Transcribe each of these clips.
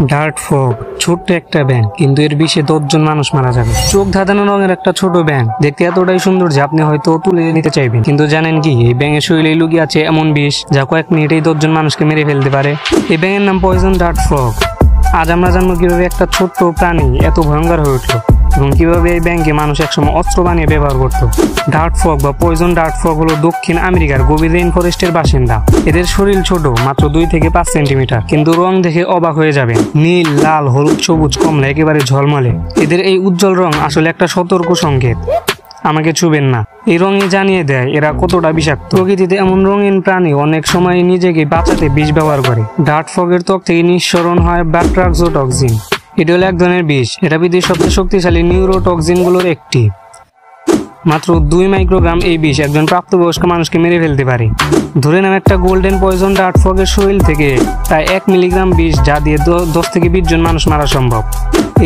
Dirt fog ছোট্ট একটা ব্যাঙ, কিন্তু এর বিষে 10 জন মানুষ মারা যাবে। চোখ ধাঁধানো রঙের একটা ছোট ব্যাঙ, দেখতে এতটাই সুন্দর যে আপনি হয়তো তুলে নিতে চাইবেন, কিন্তু জানেন কি এই ব্যাঙের শরীরে লুকিয়ে আছে এমন বিষ যা কয়েক মিনিটেই 10 জন মানুষকে মেরে ফেলতে পারে। এই ব্যাঙের নাম পয়জন ডার্ট ফ্রগ। আজ আমরা জানবো কিভাবে একটা ছোট্ট প্রাণী এত ভয়ঙ্কর হয়ে উঠলো এবং কিভাবে এই ব্যাঙকে মানুষ একসময় অস্ত্র বানিয়ে ব্যবহার করত। ডার্ট ফ্রগ বা পয়জন ডার্ট ফ্রগ হলো দক্ষিণ আমেরিকার গভীর রেইন ফরেস্টের বাসিন্দা। এদের শরীর ছোট, মাত্র 2 থেকে 5 সেন্টিমিটার, কিন্তু রং দেখে অবাক হয়ে যাবে। নীল, লাল, হলুদ, সবুজ, কমলা, একেবারে ঝলমলে। এদের এই উজ্জ্বল রং আসলে একটা সতর্ক সংকেত, আমাকে ছুবেন না। এই রঙে জানিয়ে দেয় এরা কতটা বিষাক্ত। প্রকৃতিতে এমন রঙিন প্রাণী অনেক সময় নিজেকে বাঁচাতে বিষ ব্যবহার করে। ডার্ট ফ্রগের ত্বক থেকে নিঃসরণ হয় ব্যাট্রাক্সোটক্সিন। এটা হলো এক ধরনের বিষ। এটা পৃথিবীর সবচেয়ে শক্তিশালী নিউরোটক্সিন গুলোর একটি। মাত্র 2 মাইক্রোগ্রাম এই বিষ একজন প্রাপ্তবয়স্ক মানুষকে মেরে ফেলতে পারে। ধরে নাও একটা গোল্ডেন পয়জন ডার্ট ফ্রগের শরীর থেকে প্রায় 1 মিলিগ্রাম বিষ, যা দিয়ে 10 থেকে 20 জন মানুষ মারা সম্ভব।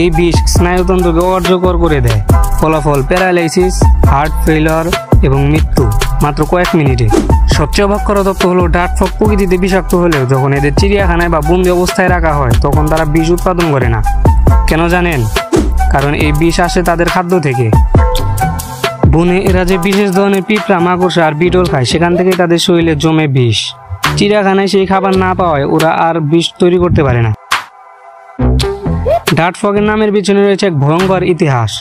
এই বিষ স্নায়ুতন্ত্রকে অকার্যকর করে দেয়। ফলাফল প্যারালাইসিস, হার্ট ফেইলিওর এবং মৃত্যু মাত্র কয়েক মিনিটে। সবচেয়ে অবাক করা তথ্য হলো ডার্ট ফ্রগ প্রকৃতিতে বিষাক্ত হলেও যখন এদের চিড়িয়াখানায় বা বন্দি অবস্থায় রাখা হয় তখন তারা বিষ উৎপাদন করে না। কেন জানেন? কারণ এই বিষ আসে তাদের খাদ্য থেকে। বনে এরা যে বিশেষ ধরনের পিঁপড়া, মাকড়সা আর বিটল খায়, সেখান থেকে তাদের শরীরে জমে বিষ। চিড়িয়াখানায় সেই খাবার না পাওয়ায় ওরা আর বিষ তৈরি করতে পারে না। ডার্ট ফ্রগের নামের পিছনে রয়েছে এক ভয়ঙ্কর ইতিহাস।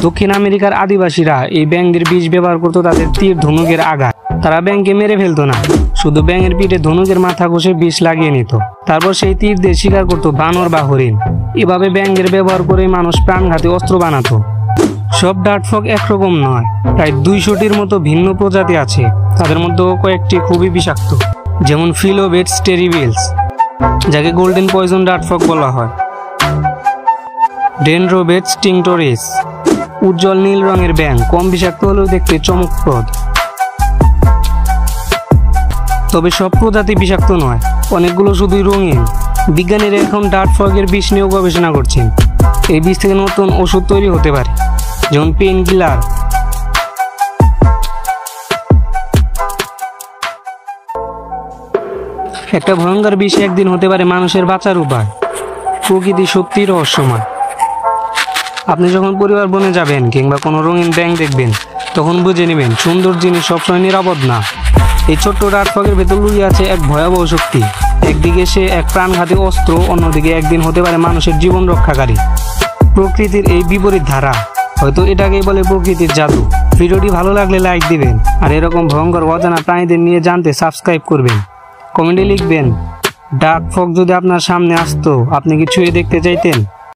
দক্ষিণ আমেরিকার আদিবাসীরা এই ব্যাঙদের বিষ ব্যবহার করত তাদের তীর ধনুকের আঘাত। তারা ব্যাঙকে মেরে ফেলতো না, শুধু ব্যাঙের পিঠে ধনুকের মাথা ঘষে বিষ লাগিয়ে নিত। তারপর সেই তীর দিয়ে শিকার করতো বানর বা হরিণ। এভাবে ব্যাঙের ব্যবহার করে মানুষ প্রাণঘাতী অস্ত্র বানাতো। সব ডার্ট ফ্রগ একরকম নয়, প্রায় 200টির মতো ভিন্ন প্রজাতি আছে। তাদের মধ্যে কয়েকটি খুবই বিষাক্ত, যেমন ফিলোবেটস টেরিবিলস, যাকে গোল্ডেন পয়জন ডার্ট ফ্রগ বলা হয়। ডেনড্রোবেটস টিংটোরিস, উজ্জ্বল নীল রঙের ব্যাঙ, কম বিষাক্ত হলেও দেখতে চমকপ্রদ। তবে সব প্রজাতি বিষাক্ত নয়, অনেকগুলো শুধুই রঙিন। বিজ্ঞানীরা এখন ডার্ট ফ্রগের বিষ নিয়েও গবেষণা করছেন। এই বিষ থেকে নতুন ওষুধ তৈরি হতে পারে, যেমন পেইন কিলার। একটা ভয়ঙ্কর বিষ একদিন হতে পারে মানুষের বাঁচার উপায়। প্রকৃতি সত্যি রহস্যময়। আপনি যখন পরিবার বনে যাবেন কিংবা কোনো রঙিন ব্যাঙ দেখবেন, তখন বুঝে নেবেন সুন্দর জিনিস সবসময় নিরাপদ না। এই ছোট্ট ডার্ট ফ্রগের ভেতর লুকিয়ে আছে এক ভয়াবহ শক্তি। একদিকে সে এক প্রাণঘাতী অস্ত্র, অন্যদিকে একদিন হতে পারে মানুষের জীবন রক্ষাকারী। প্রকৃতির এই বিপরীত ধারা, হয়তো এটাকেই বলে প্রকৃতির জাদু। ভিডিওটি ভালো লাগলে লাইক দিবেন, আর এরকম ভয়ঙ্কর অজানা প্রাণীদের নিয়ে জানতে সাবস্ক্রাইব করবেন। কমেন্টে লিখবেন ডার্ট ফ্রগ যদি আপনার সামনে আসতো, আপনি কি ছুঁয়ে দেখতে চাইতেন?